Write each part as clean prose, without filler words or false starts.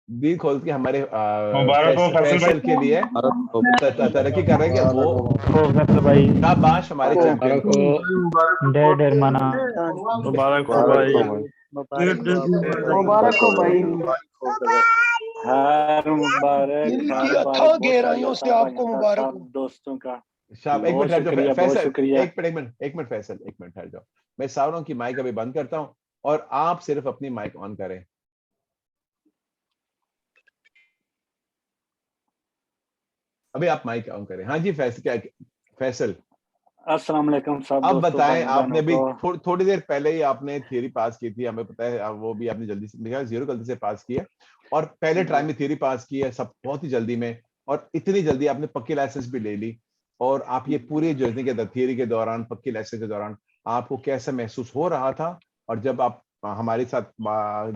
दिल खोल के हमारे मुबारक हो फैसल फैसल के लिए तरक्की कर रहे हैं कि वो भाई शाबाश हमारे चैंपियन को। ढेर माना। मुबारक हो भाई। मुबारक हो भाई। हर मुबारक इनकी हर अथाह मुबारक। गहराइयों से आपको मुबारक हो। सब दोस्तों का शाब एक मिनट बहुत ठहर जाओ शुक्रिया, बहुत फैसल, शुक्रिया। एक मिनट फैसल, एक मिनट ठहर जाओ। मैं सारों की माइक अभी बंद करता हूं और आप सिर्फ अपनी माइक ऑन करें। अभी आप माइक ऑन करें। हाँ जी फैसल, क्या फैसल अस्सलाम वालेकुम सब अब दोस्तों, बताएं, भाई आपने बहनों भी को। थोड़ी देर पहले ही आपने थ्योरी पास की थी, हमें पता है, वो भी आपने जल्दी से, मेरा 0 गलती से पास किया और पहले ट्राई में थ्योरी पास की है, सब बहुत ही जल्दी में, और इतनी जल्दी आपने पक्की लाइसेंस भी ले ली। और आप ये पूरी जर्नी के थ्योरी के दौरान, पक्की लाइसेंस के दौरान आपको कैसा महसूस हो रहा था, और जब आप हमारे साथ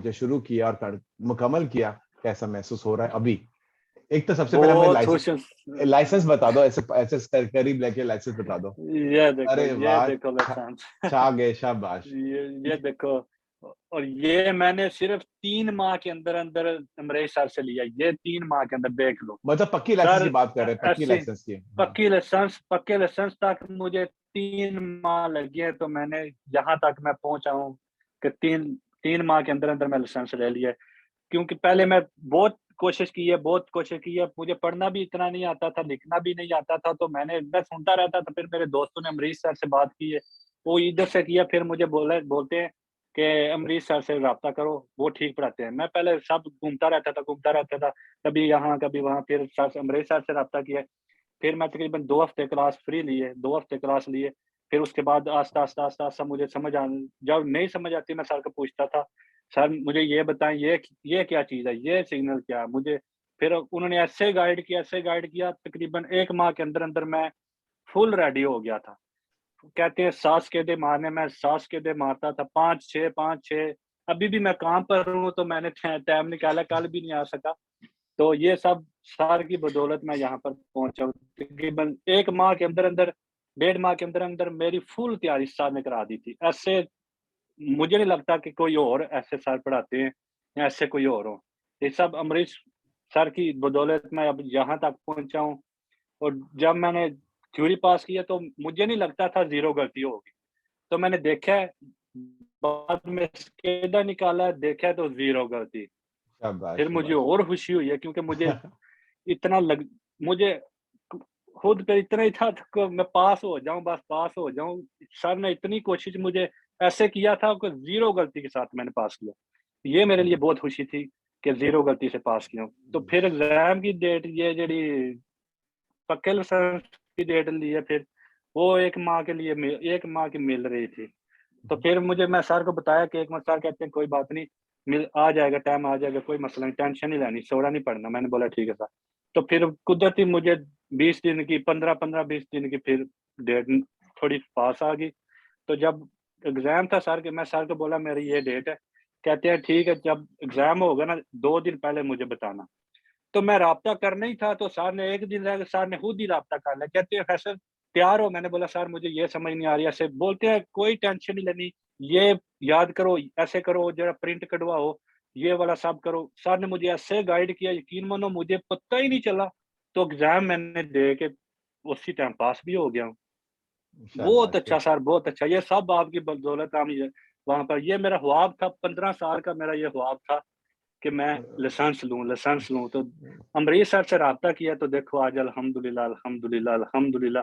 जो शुरू किया और मुकम्मल किया, कैसा महसूस हो रहा है अभी? एक तो सबसे पहले हमें बहुत खुश हूँ। लाइसेंस बता दो, ऐसे ऐसे करीब लेके लाइसेंस बता दो। अरे ये वाह, देखो लाइसेंस। छा गए, शाबाश। ये देखो, और ये मैंने सिर्फ 3 माह के अंदर अंदर अमरीश सर से लिया। ये 3 माह के अंदर देख लो मतलब पक्की लाइसेंस की सर। बात कर रहे हैं, पक्की ऐसी लाइसेंस की। हाँ। पक्के लाइसेंस तक मुझे 3 माह लगे, तो मैंने यहाँ तक मैं पहुंचा हूँ कि तीन तीन माह के अंदर अंदर मैं लाइसेंस ले लिया। क्योंकि पहले मैं बहुत कोशिश की है, बहुत कोशिश की है। मुझे पढ़ना भी इतना नहीं आता था, लिखना भी नहीं आता था, तो मैं सुनता रहता था। फिर मेरे दोस्तों ने अमरीश सर से बात की है, वो इधर से किया, फिर मुझे बोलते हैं कि अमरीश सर से रब्ता करो, वो ठीक पढ़ाते हैं। मैं पहले सब घूमता रहता था, कभी यहाँ कभी वहाँ। फिर अमरीश सर से रब्ता किया। फिर मैं तकरीबन 2 हफ्ते क्लास फ्री लिए, 2 हफ्ते क्लास लिए। फिर उसके बाद आस्ता आस्ता आस्ता आस्ता मुझे समझ आ, जब नहीं समझ आती मैं सर को पूछता था, सर मुझे ये बताएं, ये क्या चीज़ है, ये सिग्नल क्या है मुझे। फिर उन्होंने ऐसे गाइड किया, तकरीबन 1 माह के अंदर अंदर मैं फुल रेडी हो गया था। कहते हैं सांस के दे मारने, मैं सांस के दे मारता था, 5-6 अभी भी मैं काम पर हूँ, तो मैंने टाइम निकाला, कल भी नहीं आ सका। तो ये सब सर की बदौलत मैं यहाँ पर पहुंचा हूँ। तकरीबन 1 माह के अंदर अंदर, 1.5 माह के अंदर अंदर मेरी फुल तैयारी सर ने करा दी थी। ऐसे मुझे नहीं लगता कि कोई और ऐसे सर पढ़ाते हैं या ऐसे कोई और हो। ये सब अमरीश सर की बदौलत मैं अब यहाँ तक पहुंचा हूँ। और जब मैंने थ्योरी पास किया तो मुझे नहीं लगता था 0 गलती होगी। तो मैंने देखा है, बाद में स्केडा निकाला, देखा है तो 0 गलती। शाबाश फिर मुझे शाबाश। और खुशी हुई है, क्योंकि मुझे खुद पे इतना ही था कि मैं पास हो जाऊं, बस पास हो जाऊं। सर ने इतनी कोशिश मुझे ऐसे किया था कि 0 गलती के साथ मैंने पास किया। ये मेरे लिए बहुत खुशी थी कि 0 गलती से पास किया। तो फिर एग्जाम की डेट, ये जड़ी पक्के लाइसेंस की डेट ली है, फिर वो 1 माह के लिए 1 माह की मिल रही थी। तो फिर मैं सर को बताया कि 1 माह। सर कहते हैं कोई बात नहीं, मिल आ जाएगा, टाइम आ जाएगा, कोई मसला नहीं, टेंशन नहीं लेनी, सोना नहीं पड़ना। मैंने बोला ठीक है सर। तो फिर कुदरती मुझे 20 दिन की, 15-20 दिन की फिर डेट थोड़ी पास आ गई। तो जब एग्जाम था सर के, मैं सर को बोला मेरी ये डेट है। कहते हैं ठीक है, जब एग्जाम होगा ना 2 दिन पहले मुझे बताना। तो मैं राब्ता करना ही था, तो सर ने 1 दिन रह, सर ने खुद ही राब्ता कर लिया। कहते हैं फैसल तैयार हो? मैंने बोला सर मुझे ये समझ नहीं आ रही। ऐसे बोलते हैं कोई टेंशन नहीं लेनी, ये याद करो, ऐसे करो, जरा प्रिंट कटवाओ, ये वाला सब करो। सर ने मुझे ऐसे गाइड किया, यकीन मानो मुझे पता ही नहीं चला। तो एग्जाम मैंने दे के उसी टाइम पास भी हो गया हूँ। बहुत शाबाश। अच्छा सर, बहुत अच्छा। ये सब आपकी बदौलत। हम वहां पर, ये मेरा ख्वाब था, 15 साल का मेरा ये ख्वाब था कि मैं लाइसेंस लूं। तो अमरीश सर से राब्ता किया, तो देखो आज अल्हम्दुलिल्लाह अल्हम्दुलिल्लाह अल्हम्दुलिल्लाह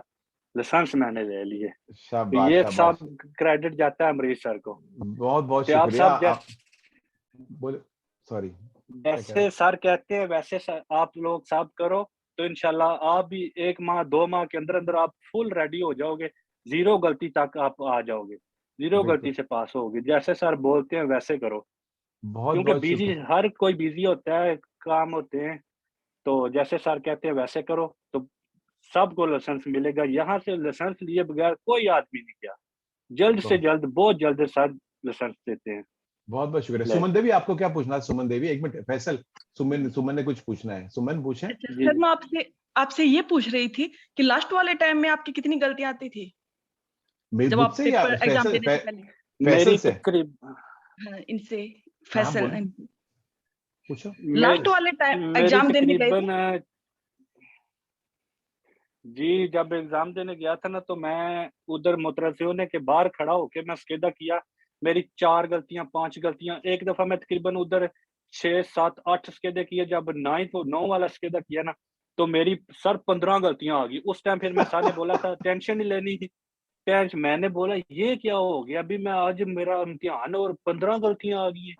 लाइसेंस मैंने ले लिए। तो शाबाश ये सब शाबाश। क्रेडिट जाता है अमरीश सर को। बहुत बहुत तो आप शुक्रिया। सब आप बोले, सॉरी क्या कह रहे जैसे सर कहते हैं वैसे आप लोग सब करो, तो इंशाल्लाह आप भी 1 माह 2 माह के अंदर अंदर आप फुल रेडी हो जाओगे। 0 गलती तक आप आ जाओगे, 0 बिल्कुल। गलती से पास होगे। जैसे सर बोलते हैं वैसे करो। बहुत क्योंकि बहुत बिजी, शुक्रिया। हर कोई बिजी होता है, काम होते हैं। तो जैसे सर कहते हैं वैसे करो, तो सबको लाइसेंस मिलेगा। यहाँ से लाइसेंस लिए बगैर कोई आदमी नहीं गया। जल्द से बहुत जल्द, बहुत जल्द सर लाइसेंस देते हैं। बहुत बहुत शुक्रिया। ले सुमन देवी, आपको क्या पूछना है? सुमन देवी, एक मिनट फैसल, सुमन ने कुछ पूछना है, सुमन पूछे। अच्छा जी सर, जी। मैं आपसे आपसे ये पूछ रही थी कि लास्ट वाले टाइम में आपकी कितनी गलतियां आती थी जब आप मुझसे या पेपर एग्जाम देने से पहले? फैसल मेरी से? तकरीब हाँ, इनसे हाँ फैसल। बोले। पूछो। लास्ट वाले टाइम मेरी एग्जाम देने गए थे? तकरीबन जी, जब एग्जाम देने गया था ना, तो मैं उधर मुतरफियों के बाहर खड़ा होके मैं स्केदा किया। मेरी 4 गलतियां 5 गलतियां, एक दफा मैं तकरीबन उधर 6 7 8 स्केदे किए। जब 9 वाला स्केदा किया ना, तो मेरी सर 15 गलतियां आ गई। उस टाइम फिर मैं सर ने बोला था टेंशन नहीं लेनी थी। मैंने बोला ये क्या हो गया, अभी मैं आज मेरा इम्तिहान है और 15 गलतियां आ गई हैं।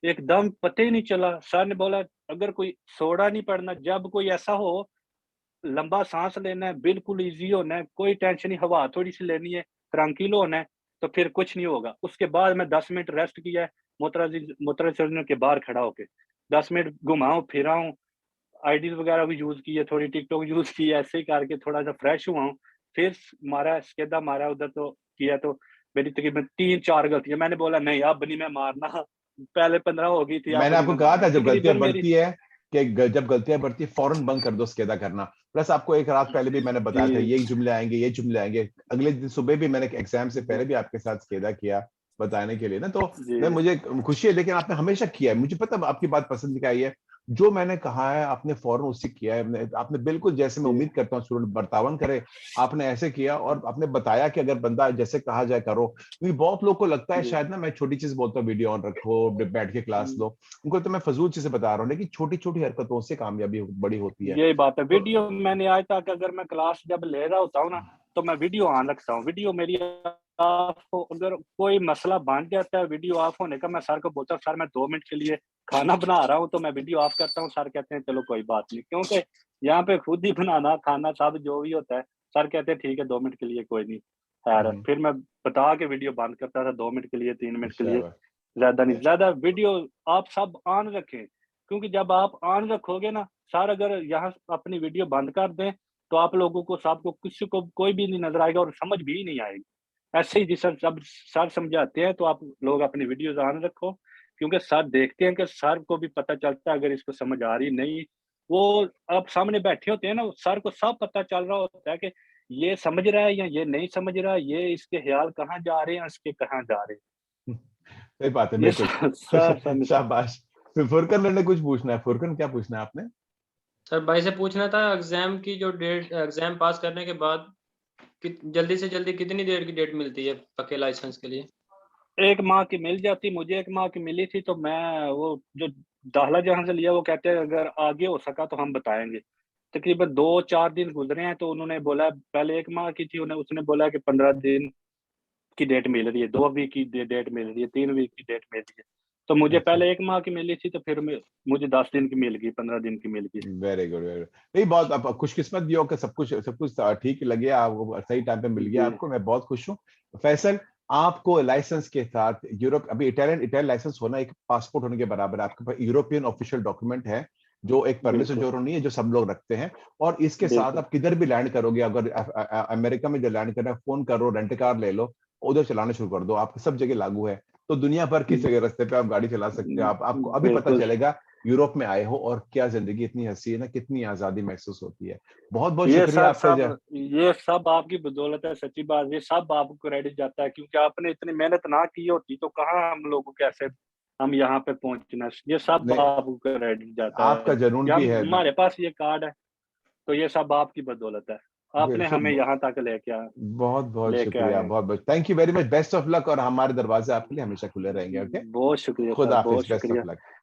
एकदम पता ही नहीं चला। सर ने बोला अगर कोई सोड़ा नहीं पड़ना, जब कोई ऐसा हो, लंबा सांस लेना है, बिल्कुल ईज़ी होना है, कोई टेंशन नहीं, हवा थोड़ी-सी लेनी है, ट्रंकिलो होना है, तो फिर कुछ नहीं होगा। उसके बाद मैं 10 मिनट रेस्ट किया है, मोतरज़िज़ के बाहर खड़ा होके। 10 मिनट घुमाऊँ, फिराऊँ, आईडीज़ वगैरह भी यूज़ की है, थोड़ी टिकटॉक यूज़ की है, ऐसे ही करके थोड़ा-सा फ्रेश हुआ हूँ। फिर मारा स्केदा मारा उधर, तो किया तो मेरी तकरीबन 3-4 गलतियाँ। मैंने बोला नहीं अब नहीं मैं मारना, पहले 15 हो गई थी, अब मैंने नहीं आपको मैं कहा मारना। था जब गलतियां तकरीबन मेरी बढ़ती है कि जब गलतियां बढ़ती है फौरन बंद कर दो स्केदा करना। प्लस आपको एक रात पहले भी मैंने बताया था जी, ये जुमले आएंगे, ये जुमले आएंगे। अगले दिन सुबह भी मैंने एग्जाम से पहले भी आपके साथ स्केदा किया बताने के लिए ना। तो मैं, जी। मुझे खुशी है, लेकिन आपने हमेशा किया है, मुझे पता आपकी बात पसंद क्या आई है। जो मैंने कहा है आपने फौरन उसी किया है। आपने बिल्कुल जैसे मैं जी, उम्मीद करता हूँ स्टूडेंट बर्तावन करे, आपने ऐसे किया। और आपने बताया कि अगर बंदा जैसे कहा जाए करो, क्योंकि बहुत लोग को लगता है जी। शायद ना मैं छोटी चीज बोलता हूँ वीडियो ऑन रखो, बैठ के क्लास लो, उनको तो मैं फजूल चीजें बता रहा हूँ, लेकिन छोटी छोटी हरकतों से कामयाबी बड़ी होती है। यही बात है। तो वीडियो मैंने आज तक, अगर मैं क्लास जब ले रहा होता हूँ ना, तो मैं वीडियो ऑन रखता हूँ। वीडियो मेरी ऑफ हो, अगर कोई मसला बन जाता है वीडियो ऑफ होने का, मैं सर को बोलता हूँ सर मैं 2 मिनट के लिए खाना बना रहा हूँ, तो मैं वीडियो ऑफ करता हूँ। सर कहते हैं चलो कोई बात नहीं, क्योंकि यहाँ पे खुद ही बनाना खाना सब जो भी होता है। सर कहते हैं ठीक है 2 मिनट के लिए कोई नहीं, खैर। फिर मैं बता के वीडियो बंद करता था, 2 मिनट के लिए, 3 मिनट के लिए, शाबाश। ज्यादा नहीं। ज्यादा वीडियो आप सब ऑन रखें, क्योंकि जब आप ऑन रखोगे ना, सर अगर यहाँ अपनी वीडियो बंद कर दें, तो आप लोगों को, सबको, किसी को कोई भी नहीं नजर आएगा और समझ भी नहीं आएगी। ऐसे ही जिस सब सर समझाते हैं, तो आप लोग अपनी वीडियोस ऑन रखो, क्योंकि सर देखते हैं कि सर को भी पता चलता है अगर इसको समझ आ रही नहीं। वो आप सामने बैठे होते हैं ना, सर को सब पता चल रहा होता है कि ये समझ रहा है या ये नहीं समझ रहा, ये इसके ख्याल कहाँ जा रहे हैं, इसके कहाँ जा रहे सही बात है, हैं, ये बिल्कुल। सर समझ। शाबाश। फिर फुरकन ने कुछ पूछना है। फुरकन क्या पूछना है आपने? सर भाई से पूछना था एग्जाम की जो डेट, एग्जाम पास करने के बाद जल्दी से जल्दी कितनी देर की डेट मिलती है पक्के लाइसेंस के लिए? 1 माह की मिल जाती, मुझे 1 माह की मिली थी, तो मैं वो जो दाखिला जहाँ से लिया, वो कहते हैं अगर आगे हो सका तो हम बताएँगे। तकरीबन 2-4 दिन गुज़रे हैं, तो उन्होंने बोला, पहले 1 माह की थी, उसने बोला कि 15 दिन की डेट मिल रही है, 2 वीक की डेट मिल रही है, 3 वीक की डेट मिल रही है। तो मुझे अच्छा, पहले 1 माह की मिली थी, तो फिर मुझे 10 दिन की मिल गई, 15 दिन की मिल गई। Very good, very good. नहीं, बहुत आप खुशकिस्मत भी हो कि सब कुछ ठीक लगे आपको, सही टाइम पे मिल गया जी, आपको। मैं बहुत खुश हूँ। फैसल, आपको लाइसेंस के साथ यूरोप, अभी इटालियन लाइसेंस होना एक पासपोर्ट होने के बराबर है। आपके पास यूरोपियन ऑफिशियल डॉक्यूमेंट है, जो एक परले से बिल्कुल, जोरो नहीं है, जो सब लोग रखते हैं। और इसके साथ बिल्कुल। आप किधर भी लैंड करोगे, अगर अमेरिका में जो लैंड करना है, फोन करो, रेंट कार ले लो, उधर चलाना शुरू कर दो, आपको सब जगह लागू है। तो दुनिया भर की जगह रास्ते पे आप गाड़ी चला सकते हो। आपको अभी पता बिल्कुल। चलेगा यूरोप में आए हो और क्या जिंदगी इतनी हसी है ना, कितनी आजादी महसूस होती है। बहुत बहुत ये शुक्रिया सर आपका। ये सब आपकी बदौलत है, सच्ची बात। ये सब आपको क्रेडिट जाता है, क्योंकि आपने इतनी मेहनत ना की होती तो कहाँ हम लोग कैसे हम यहाँ पे पहुंचना। ये सब नहीं, आपको क्रेडिट जाता आपका है। जुनून या भी है ना। हमारे पास ये कार्ड है, तो ये सब आपकी बदौलत है। आपने हमें यहाँ तक बहुत बहुत लेके आए शुक्रिया, हैं। बहुत बहुत thank you very much. Best of luck, और हमारे दरवाजे आपके लिए हमेशा खुले रहेंगे। ओके, बहुत शुक्रिया सर, खुदा हाफिज, बहुत बेस्ट ऑफ शुक्रिया। लक।